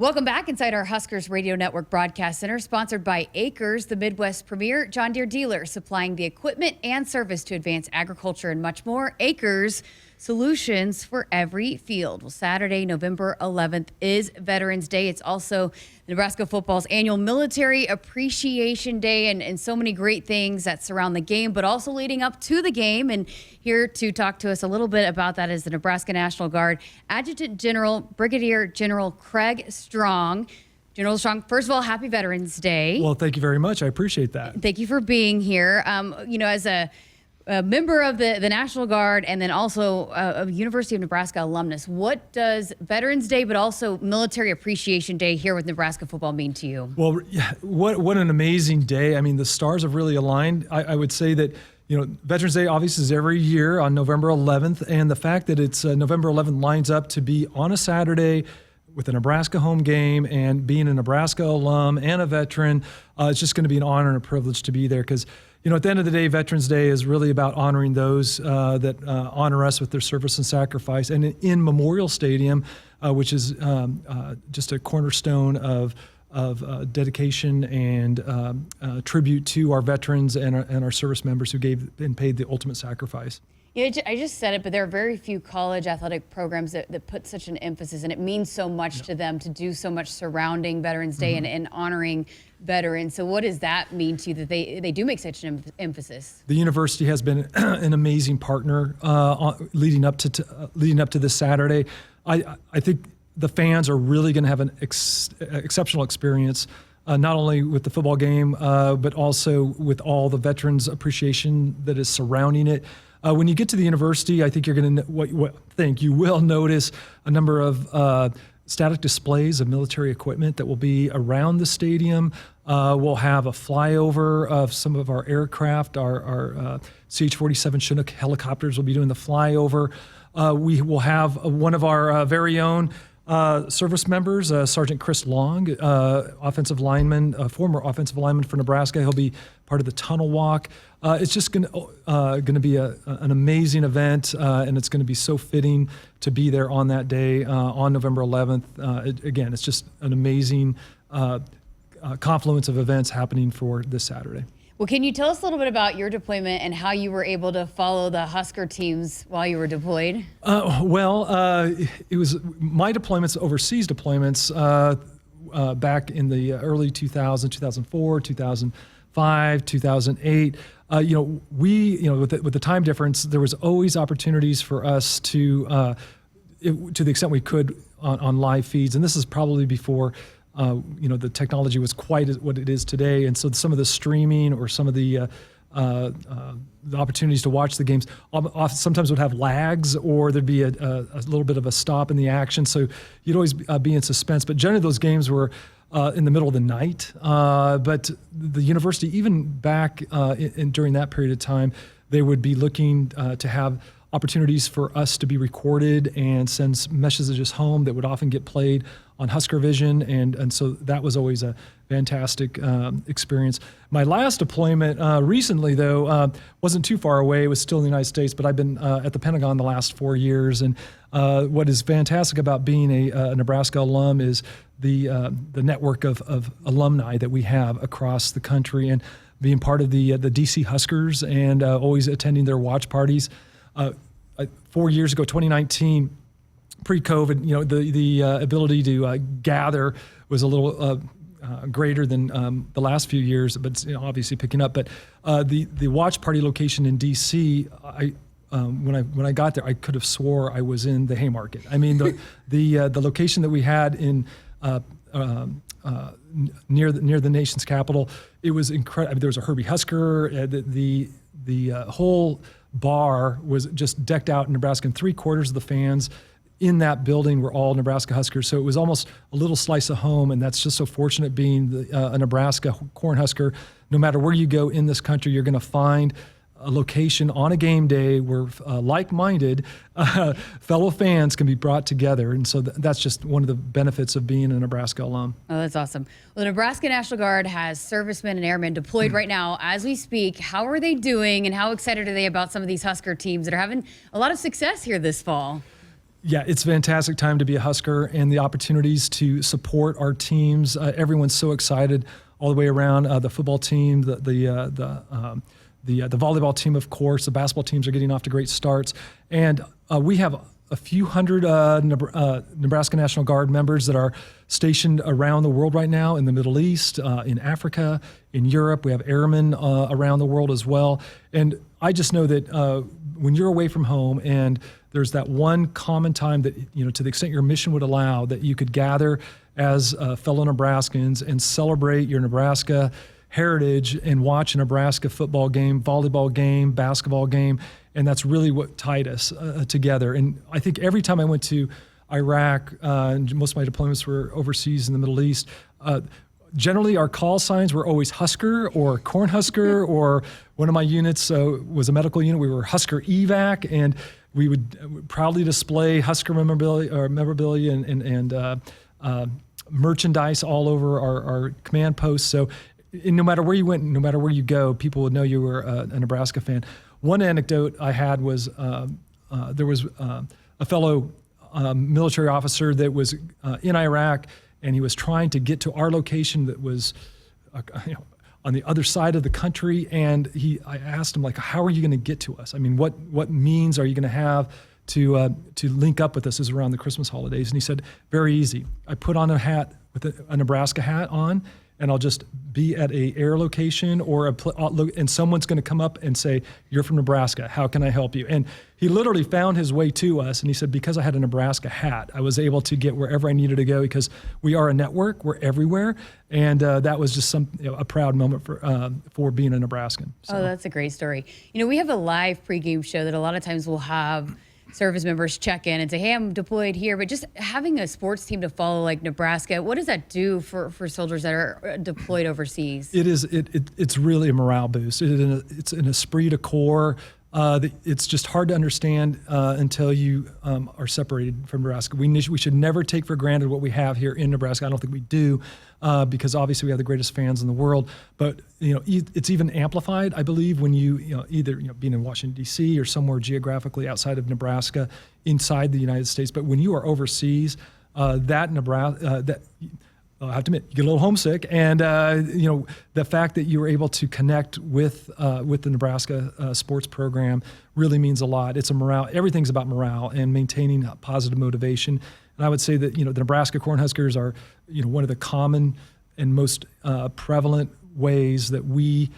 Welcome back inside our Huskers Radio Network Broadcast Center, sponsored by Acres, the Midwest premier John Deere dealer, supplying the equipment and service to advance agriculture and much more. Acres, solutions for every field. Well, Saturday, November 11th is Veterans Day. It's also Nebraska football's annual Military Appreciation Day, and so many great things that surround the game, but also leading up to the game. And here to talk to us a little bit about that is the Nebraska National Guard Adjutant General Brigadier General Craig Strong. General Strong, first of all, happy Veterans Day. Well, thank you very much. I appreciate that. Thank you for being here. As a member of the National Guard and then also a University of Nebraska alumnus, what does Veterans Day but also Military Appreciation Day here with Nebraska football mean to you? Well, what an amazing day. I mean, the stars have really aligned. I would say that, Veterans Day obviously is every year on November 11th, and the fact that it's November 11th lines up to be on a Saturday with a Nebraska home game and being a Nebraska alum and a veteran, it's just going to be an honor and a privilege to be there because, at the end of the day, Veterans Day is really about honoring those that honor us with their service and sacrifice. And in Memorial Stadium, which is just a cornerstone of dedication and tribute to our veterans and our service members who gave and paid the ultimate sacrifice. I just said it, but there are very few college athletic programs that put such an emphasis, and it means so much to them to do so much surrounding Veterans Day and honoring veterans. So what does that mean to you that they do make such an emphasis? The university has been an amazing partner leading up to this Saturday. I think the fans are really going to have an exceptional experience, not only with the football game, but also with all the veterans appreciation that is surrounding it. When you get to the university, I think you're going to you will notice a number of static displays of military equipment that will be around the stadium. We'll have a flyover of some of our aircraft. Our CH-47 Chinook helicopters will be doing the flyover. We will have one of our very own service members, Sergeant Chris Long, offensive lineman, former offensive lineman for Nebraska. He'll be part of the tunnel walk. It's just going to be an amazing event, and it's going to be so fitting to be there on that day, on November 11th. Again, it's just an amazing confluence of events happening for this Saturday. Well, can you tell us a little bit about your deployment and how you were able to follow the Husker teams while you were deployed? It was my deployments, overseas deployments, back in the early 2000s, 2004, 2005, 2008. With the time difference, there was always opportunities for us to the extent we could on live feeds, and this is probably before the technology was quite what it is today, and so some of the streaming or some of the opportunities to watch the games sometimes would have lags, or there'd be a little bit of a stop in the action, so you'd always be in suspense. But generally, those games were in the middle of the night. But the university, even back during that period of time, they would be looking to have opportunities for us to be recorded and send messages home that would often get played on Husker Vision, and so that was always a fantastic experience. My last deployment recently, though, wasn't too far away. It was still in the United States, but I've been at the Pentagon the last 4 years, and what is fantastic about being a Nebraska alum is the network of alumni that we have across the country, and being part of the DC Huskers and always attending their watch parties. 4 years ago, 2019, pre-COVID, the ability to gather was a little greater than the last few years, but it's obviously picking up. But the watch party location in DC, when I got there, I could have swore I was in the Haymarket. I mean, the location that we had in near the nation's capital, it was incredible. I mean, there was a Herbie Husker. The whole bar was just decked out in Nebraska, and 3/4 of the fans in that building were all Nebraska Huskers. So it was almost a little slice of home, and that's just so fortunate being a Nebraska Cornhusker. No matter where you go in this country, you're going to find a location on a game day where like-minded fellow fans can be brought together. And so that's just one of the benefits of being a Nebraska alum. Oh, that's awesome. Well, the Nebraska National Guard has servicemen and airmen deployed right now as we speak. How are they doing, and how excited are they about some of these Husker teams that are having a lot of success here this fall? Yeah, it's a fantastic time to be a Husker, and the opportunities to support our teams. Everyone's so excited all the way around. The football team, the volleyball team, of course. The basketball teams are getting off to great starts, and we have a few hundred Nebraska National Guard members that are stationed around the world right now, in the Middle East, in Africa, in Europe. We have airmen around the world as well. And I just know that when you're away from home and there's that one common time that, to the extent your mission would allow, that you could gather as fellow Nebraskans and celebrate your Nebraska heritage and watch a Nebraska football game, volleyball game, basketball game. And that's really what tied us together. And I think every time I went to Iraq, and most of my deployments were overseas in the Middle East, generally our call signs were always Husker or Cornhusker, or one of my units was a medical unit. We were Husker evac, and we would proudly display Husker memorabilia and merchandise all over our command posts. So no matter where you went, no matter where you go, people would know you were a Nebraska fan. One anecdote I had was there was a fellow military officer that was in Iraq, and he was trying to get to our location that was on the other side of the country. And I asked him, like, how are you going to get to us? I mean, what means are you going to have to link up with us as around the Christmas holidays? And he said, very easy. I put on a hat with a Nebraska hat on, and I'll just be at a air location and someone's going to come up and say, you're from Nebraska. How can I help you? And he literally found his way to us. And he said, because I had a Nebraska hat, I was able to get wherever I needed to go, because we are a network. We're everywhere. And that was just a proud moment for being a Nebraskan. So. Oh, that's a great story. We have a live pregame show that a lot of times we'll have service members check in and say, hey, I'm deployed here. But just having a sports team to follow like Nebraska, what does that do for soldiers that are deployed overseas? It's really a morale boost. It's an esprit de corps. It's just hard to understand until you are separated from Nebraska. We should never take for granted what we have here in Nebraska. I don't think we do, because obviously we have the greatest fans in the world. But it's even amplified, I believe, when you either being in Washington D.C. or somewhere geographically outside of Nebraska, inside the United States. But when you are overseas, I have to admit, you get a little homesick, and the fact that you were able to connect with the Nebraska sports program really means a lot. It's a morale. Everything's about morale and maintaining positive motivation. And I would say that the Nebraska Cornhuskers are one of the common and most prevalent ways that we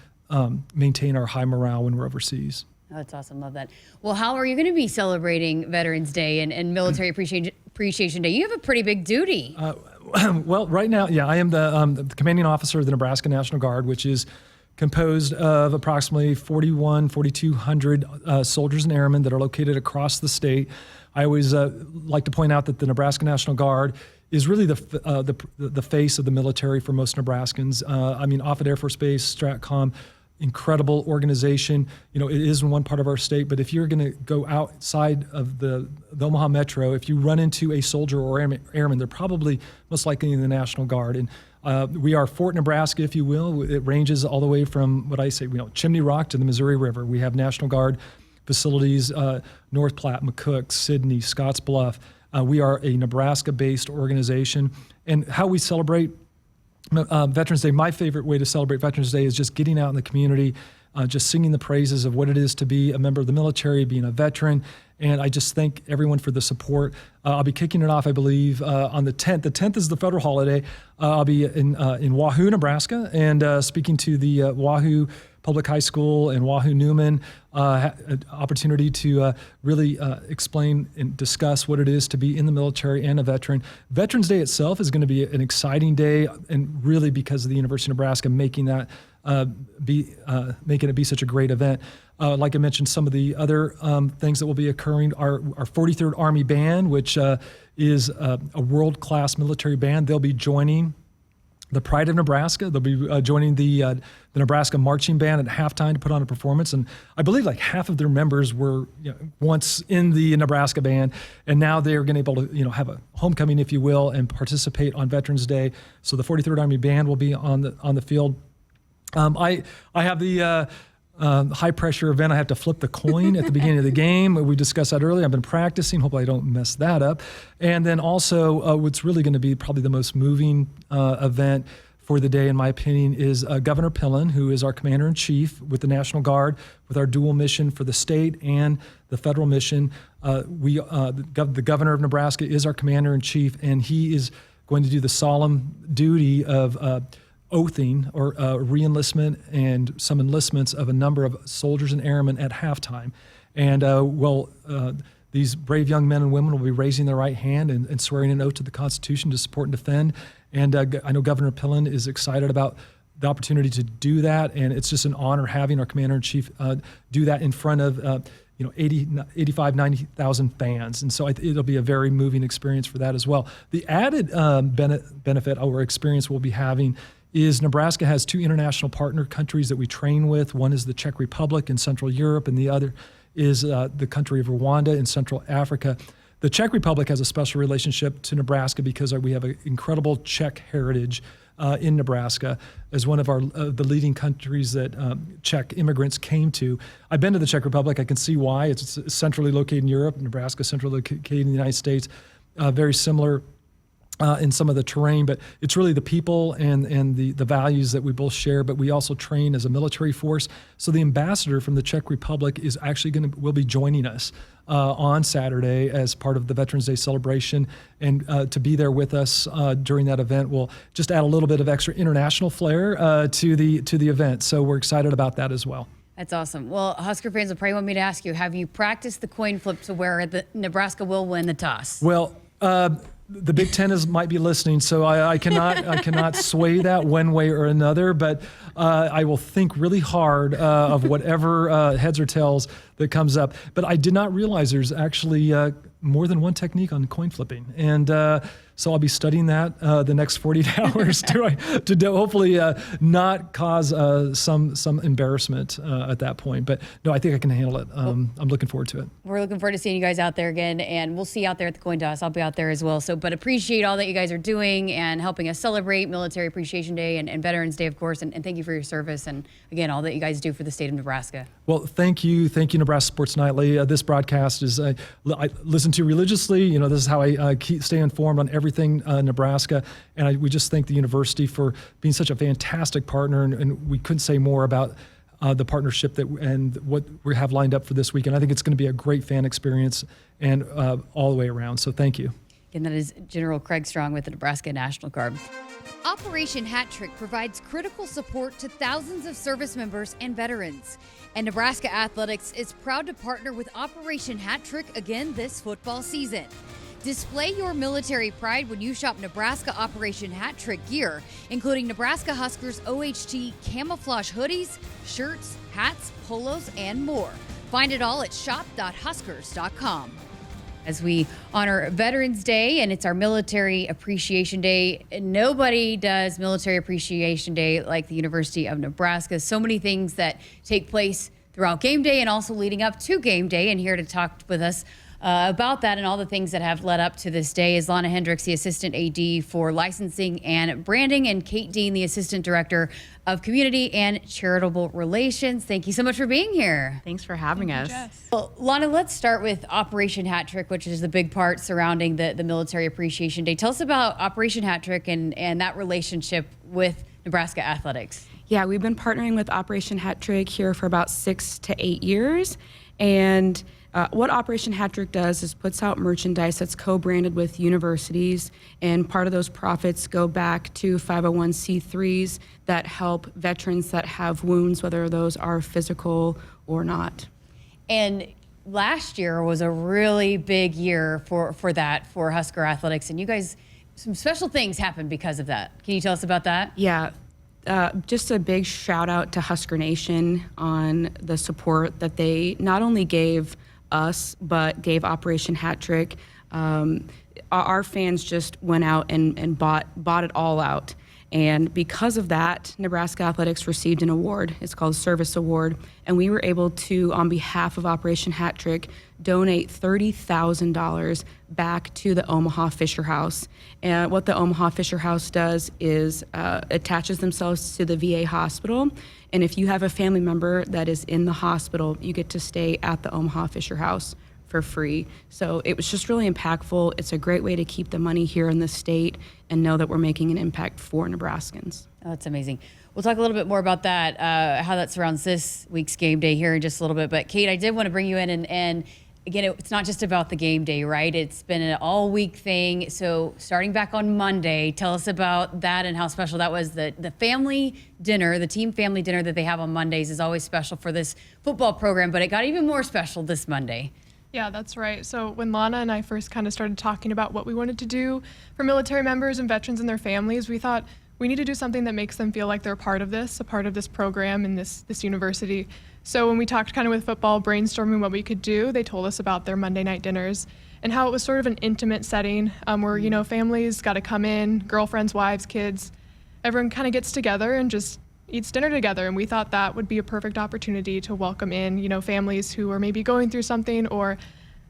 maintain our high morale when we're overseas. Oh, that's awesome. Love that. Well, how are you going to be celebrating Veterans Day and Military Appreciation Day? You have a pretty big duty. Well, right now, I am the commanding officer of the Nebraska National Guard, which is composed of approximately 4,200 soldiers and airmen that are located across the state. I always like to point out that the Nebraska National Guard is really the face of the military for most Nebraskans. Offutt Air Force Base, STRATCOM, incredible organization. It is in one part of our state, but if you're going to go outside of the Omaha Metro, if you run into a soldier or airman, they're probably most likely in the National Guard. And we are Fort Nebraska, if you will. It ranges all the way from what I say, Chimney Rock to the Missouri River. We have National Guard facilities, North Platte, McCook, Sidney, Scottsbluff. We are a Nebraska-based organization. And how we celebrate Veterans Day, my favorite way to celebrate Veterans Day is just getting out in the community, just singing the praises of what it is to be a member of the military, being a veteran. And I just thank everyone for the support. I'll be kicking it off, I believe, on the 10th. The 10th is the federal holiday. I'll be in Wahoo, Nebraska, and speaking to the Wahoo Public High School and Wahoo Newman, an opportunity to really explain and discuss what it is to be in the military and a veteran. Veterans Day itself is going to be an exciting day, and really because of the University of Nebraska making that making it be such a great event. Like I mentioned, some of the other things that will be occurring are our 43rd Army Band, which is a world-class military band. They'll be joining the Pride of Nebraska. They'll be joining the Nebraska Marching Band at halftime to put on a performance. And I believe like half of their members were once in the Nebraska Band, and now they're going to be able to have a homecoming, if you will, and participate on Veterans Day. So the 43rd Army Band will be on the field. I have the high pressure event. I have to flip the coin at the beginning of the game. We discussed that earlier. I've been practicing. Hopefully I don't mess that up. And then also what's really going to be probably the most moving event for the day, in my opinion, is Governor Pillen, who is our Commander-in-Chief with the National Guard, with our dual mission for the state and the federal mission. The Governor of Nebraska is our Commander-in-Chief, and he is going to do the solemn duty of oathing or re-enlistment and some enlistments of a number of soldiers and airmen at halftime. And these brave young men and women will be raising their right hand and swearing an oath to the Constitution to support and defend. And I know Governor Pillen is excited about the opportunity to do that, and it's just an honor having our Commander-in-Chief do that in front of 85, 90,000 fans. And so it'll be a very moving experience for that as well. The added benefit or experience we'll be having is Nebraska has 2 international partner countries that we train with. One is the Czech Republic in Central Europe, and the other is the country of Rwanda in Central Africa. The Czech Republic has a special relationship to Nebraska because we have an incredible Czech heritage in Nebraska as one of the leading countries that Czech immigrants came to. I've been to the Czech Republic. I can see why. It's centrally located in Europe. Nebraska centrally located in the United States. Very similar in some of the terrain, but it's really the people and the values that we both share, but we also train as a military force. So the ambassador from the Czech Republic is actually will be joining us on Saturday as part of the Veterans Day celebration, and to be there with us during that event will just add a little bit of extra international flair to the event. So we're excited about that as well. That's awesome. Well, Husker fans will probably want me to ask you, have you practiced the coin flip to where the Nebraska will win the toss? Well, the Big Ten might be listening, so I cannot sway that one way or another. But I will think really hard of whatever heads or tails that comes up. But I did not realize there's actually more than one technique on coin flipping, and so I'll be studying that the next 48 hours to hopefully not cause some embarrassment at that point. But no, I think I can handle it. I'm looking forward to it. We're looking forward to seeing you guys out there again, and we'll see you out there at the coin toss. I'll be out there as well. But appreciate all that you guys are doing and helping us celebrate Military Appreciation Day and Veterans Day, of course. And thank you for your service and, again, all that you guys do for the state of Nebraska. Well, thank you, Nebraska Sports Nightly. This broadcast is I listen to religiously. This is how I stay informed on everything Nebraska, and we just thank the university for being such a fantastic partner, and we couldn't say more about the partnership and what we have lined up for this weekend. I think it's going to be a great fan experience and all the way around. So thank you. And that is General Craig Strong with the Nebraska National Guard. Operation Hat Trick provides critical support to thousands of service members and veterans. And Nebraska Athletics is proud to partner with Operation Hat Trick again this football season. Display your military pride when you shop Nebraska Operation Hat Trick gear, including Nebraska Huskers OHT camouflage hoodies, shirts, hats, polos, and more. Find it all at shop.huskers.com. As we honor Veterans Day, and it's our Military Appreciation Day. Nobody does Military Appreciation Day like the University of Nebraska. So many things that take place throughout game day and also leading up to game day. And here to talk with us about that and all the things that have led up to this day is Lonna Henrichs, the Assistant AD for Licensing and Branding, and Kate Dean, the Assistant Director of Community and Charitable Relations. Thank you so much for being here. Thanks for having us. Well, Lonna, let's start with Operation Hat Trick, which is the big part surrounding the Military Appreciation Day. Tell us about Operation Hat Trick and that relationship with Nebraska Athletics. Yeah, we've been partnering with Operation Hat Trick here for about 6 to 8 years. And what Operation Hat Trick does is puts out merchandise that's co-branded with universities, and part of those profits go back to 501c3s that help veterans that have wounds, whether those are physical or not. And last year was a really big year for Husker Athletics, and you guys, some special things happened because of that. Can you tell us about that? Yeah. Just a big shout out to Husker Nation on the support that they not only gave us, but gave Operation Hat Trick. Our fans just went out and bought it all out. And because of that, Nebraska Athletics received an award. It's called a Service Award. And we were able to, on behalf of Operation Hat Trick, donate $30,000 back to the Omaha Fisher House. And what the Omaha Fisher House does is attaches themselves to the VA hospital. And if you have a family member that is in the hospital, you get to stay at the Omaha Fisher House for free. So it was just really impactful. It's a great way to keep the money here in the state and know that we're making an impact for Nebraskans. Oh, that's amazing. We'll talk a little bit more about that, how that surrounds this week's game day here in just a little bit. But Kate, I did want to bring you in and again, it's not just about the game day, right? It's been an all week thing. So starting back on Monday, tell us about that and how special that was. The family dinner, the team family dinner that they have on Mondays is always special for this football program, but it got even more special this Monday. Yeah, that's right. So when Lonna and I first kind of started talking about what we wanted to do for military members and veterans and their families, we thought we need to do something that makes them feel like they're a part of this program and this university. So when we talked kind of with football, brainstorming what we could do, they told us about their Monday night dinners and how it was sort of an intimate setting where, you know, families got to come in, girlfriends, wives, kids, everyone kind of gets together and just eats dinner together. And we thought that would be a perfect opportunity to welcome in, you know, families who are maybe going through something, or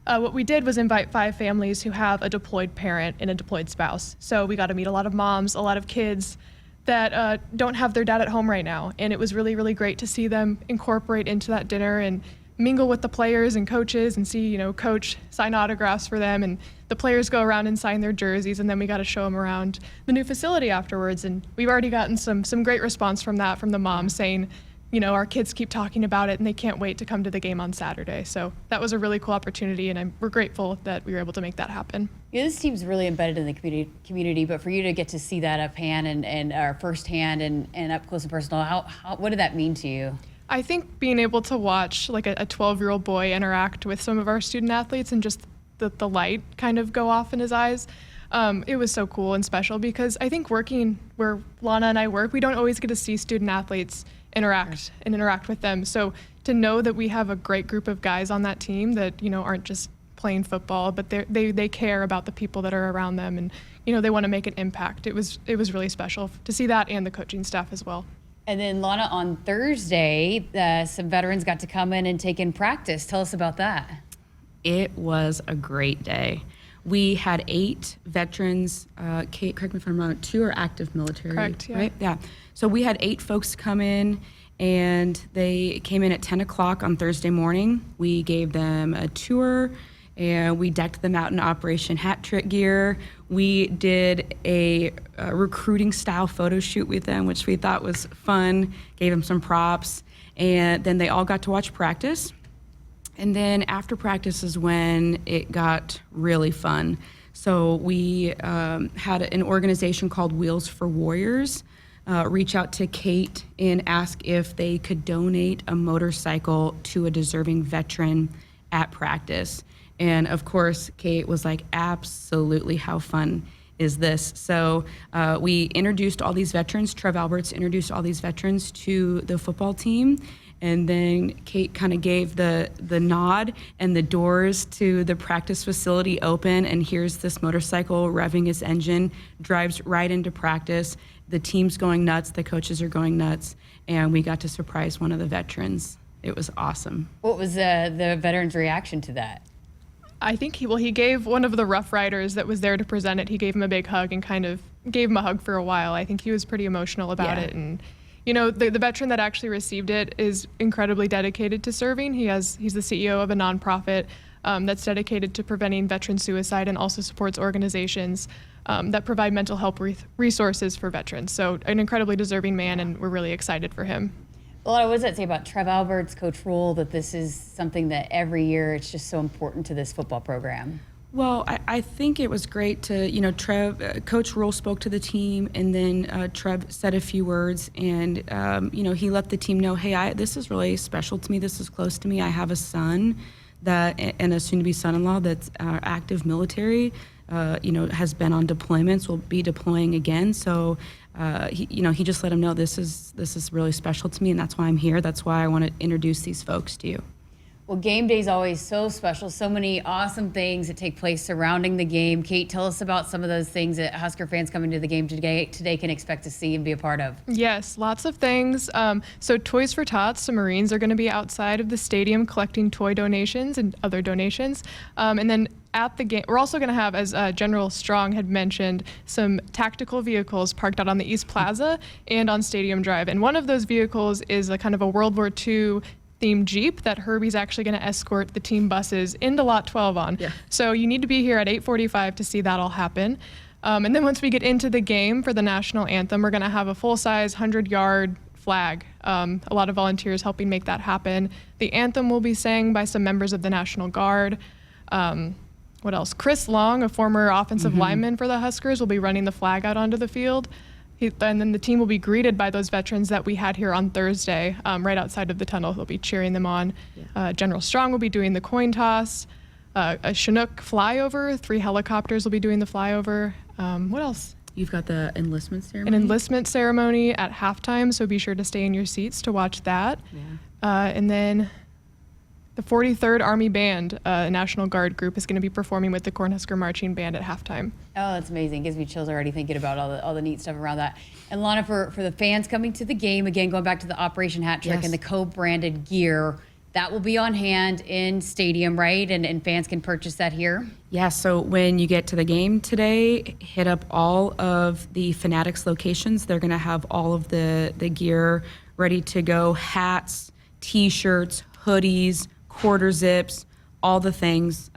what we did was invite 5 families who have a deployed parent and a deployed spouse. So we got to meet a lot of moms, a lot of kids that don't have their dad at home right now. And it was really, really great to see them incorporate into that dinner and mingle with the players and coaches and see, you know, coach sign autographs for them, and the players go around and sign their jerseys, and then we got to show them around the new facility afterwards. And we've already gotten some great response from that, from the moms saying, you know, our kids keep talking about it and they can't wait to come to the game on Saturday. So that was a really cool opportunity, and we're grateful that we were able to make that happen. Yeah, this team's really embedded in the community, but for you to get to see that firsthand and up close and personal, what did that mean to you? I think being able to watch like a 12-year-old boy interact with some of our student athletes and just the light kind of go off in his eyes, it was so cool and special, because I think working where Lonna and I work, we don't always get to see student athletes interact with them. So to know that we have a great group of guys on that team that, you know, aren't just playing football, but they care about the people that are around them, and, you know, they want to make an impact. It was really special to see that, and the coaching staff as well. And then Lonna, on Thursday, some veterans got to come in and take in practice. Tell us about that. It was a great day. We had 8 veterans. Kate, correct me if I'm wrong, 2 are active military, Correct, yeah. right? Yeah. So we had 8 folks come in, and they came in at 10 o'clock on Thursday morning. We gave them a tour, and we decked them out in Operation Hat Trick gear. We did a recruiting style photo shoot with them, which we thought was fun, gave them some props, and then they all got to watch practice. And then after practice is when it got really fun. So we had an organization called Wheels for Warriors reach out to Kate and ask if they could donate a motorcycle to a deserving veteran at practice. And of course, Kate was like, absolutely, how fun is this? So we introduced all these veterans. Trev Alberts introduced all these veterans to the football team. And then Kate kind of gave the nod, and the doors to the practice facility open, and here's this motorcycle revving its engine, drives right into practice. The team's going nuts, the coaches are going nuts, and we got to surprise one of the veterans. It was awesome. What was the veteran's reaction to that? I think he gave one of the Rough Riders that was there to present it, he gave him a big hug and kind of gave him a hug for a while. I think he was pretty emotional about it. And you know, the veteran that actually received it is incredibly dedicated to serving. He's the CEO of a nonprofit that's dedicated to preventing veteran suicide, and also supports organizations that provide mental health resources for veterans. So an incredibly deserving man, and we're really excited for him. Well, what does that say about Trev Alberts, Coach Rule, that this is something that every year it's just so important to this football program? Well, I think it was great to, you know, Coach Rule spoke to the team, and then Trev said a few words, and, you know, he let the team know, hey, this is really special to me. This is close to me. I have a son and a soon-to-be son-in-law that's active military, you know, has been on deployments, will be deploying again. So, he just let him know this is really special to me, and that's why I'm here. That's why I want to introduce these folks to you. Well, game day is always so special. So many awesome things that take place surrounding the game. Kate, tell us about some of those things that Husker fans coming to the game today can expect to see and be a part of. Yes, lots of things. So Toys for Tots, the Marines are going to be outside of the stadium collecting toy donations and other donations. And then at the game, we're also going to have, as General Strong had mentioned, some tactical vehicles parked out on the East Plaza and on Stadium Drive. And one of those vehicles is a kind of a World War II themed Jeep that Herbie's actually going to escort the team buses into Lot 12 on. Yeah. So you need to be here at 8:45 to see that all happen. And then once we get into the game for the national anthem, we're going to have a full-size 100-yard flag. A lot of volunteers helping make that happen. The anthem will be sang by some members of the National Guard. What else? Chris Long, a former offensive lineman for the Huskers, will be running the flag out onto the field. And then the team will be greeted by those veterans that we had here on Thursday, right outside of the tunnel. They'll be cheering them on. Yeah. General Strong will be doing the coin toss. A Chinook flyover. 3 helicopters will be doing the flyover. What else? You've got the enlistment ceremony. An enlistment ceremony at halftime, so be sure to stay in your seats to watch that. Yeah. And then the 43rd Army Band, National Guard group, is going to be performing with the Cornhusker Marching Band at halftime. Oh, that's amazing. Gives me chills already thinking about all the neat stuff around that. And Lonna, for the fans coming to the game, again, going back to the Operation Hat Trick and the co-branded gear, that will be on hand in stadium, right? And fans can purchase that here? Yeah, so when you get to the game today, hit up all of the Fanatics locations. They're going to have all of the gear ready to go, hats, T-shirts, hoodies, quarter zips, all the things.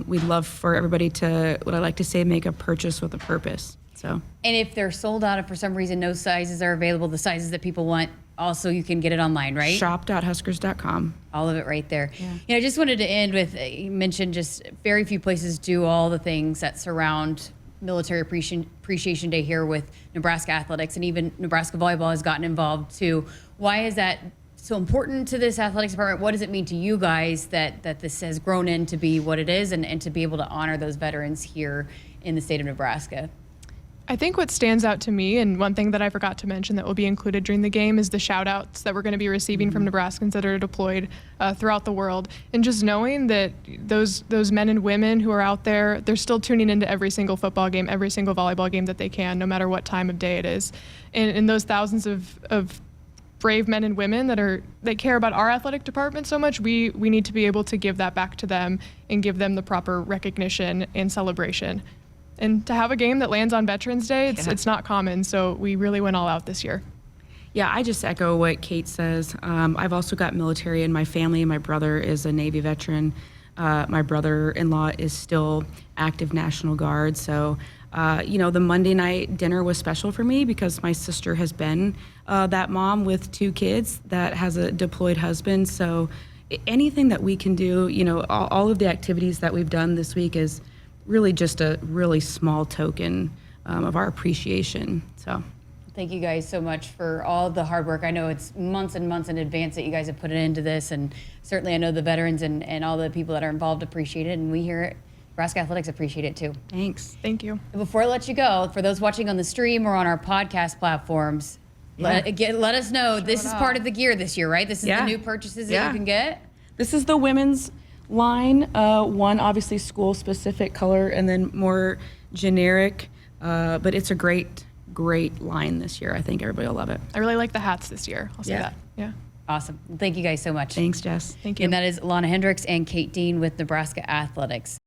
We'd love for everybody to, what I like to say, make a purchase with a purpose. So. And if they're sold out, if for some reason no sizes are available, the sizes that people want, also you can get it online, right? Shop.huskers.com. All of it right there. Yeah. You know, I just wanted to end with, you mentioned just very few places do all the things that surround Military Appreciation Day here with Nebraska Athletics, and even Nebraska Volleyball has gotten involved too. Why is that so important to this athletics department? What does it mean to you guys that this has grown into be what it is, and to be able to honor those veterans here in the state of Nebraska? I think what stands out to me, and one thing that I forgot to mention that will be included during the game, is the shout outs that we're going to be receiving from Nebraskans that are deployed throughout the world. And just knowing that those men and women who are out there, they're still tuning into every single football game, every single volleyball game that they can, no matter what time of day it is. And those thousands of brave men and women that care about our athletic department so much, we need to be able to give that back to them and give them the proper recognition and celebration. And to have a game that lands on Veterans Day, it's not common, so we really went all out this year. Yeah, I just echo what Kate says. I've also got military in my family. My brother is a Navy veteran. My brother-in-law is still active National Guard. So, the Monday night dinner was special for me because my sister has been that mom with 2 kids that has a deployed husband. So anything that we can do, all of the activities that we've done this week is really just a really small token of our appreciation. So thank you guys so much for all the hard work. I know it's months and months in advance that you guys have put it into this, and certainly I know the veterans and all the people that are involved appreciate it, and we here at Nebraska Athletics appreciate it too. Thanks. Thank you. Before I let you go, for those watching on the stream or on our podcast platforms, let us know, this is part of the gear this year, right? This is the new purchases that you can get? This is the women's line. One obviously school specific color, and then more generic, but it's a great line this year. I think everybody will love it. I really like the hats this year. I'll say that. Yeah. Awesome. Thank you guys so much. Thanks, Jess. Thank you. And that is Lonna Henrichs and Kate Dean with Nebraska Athletics.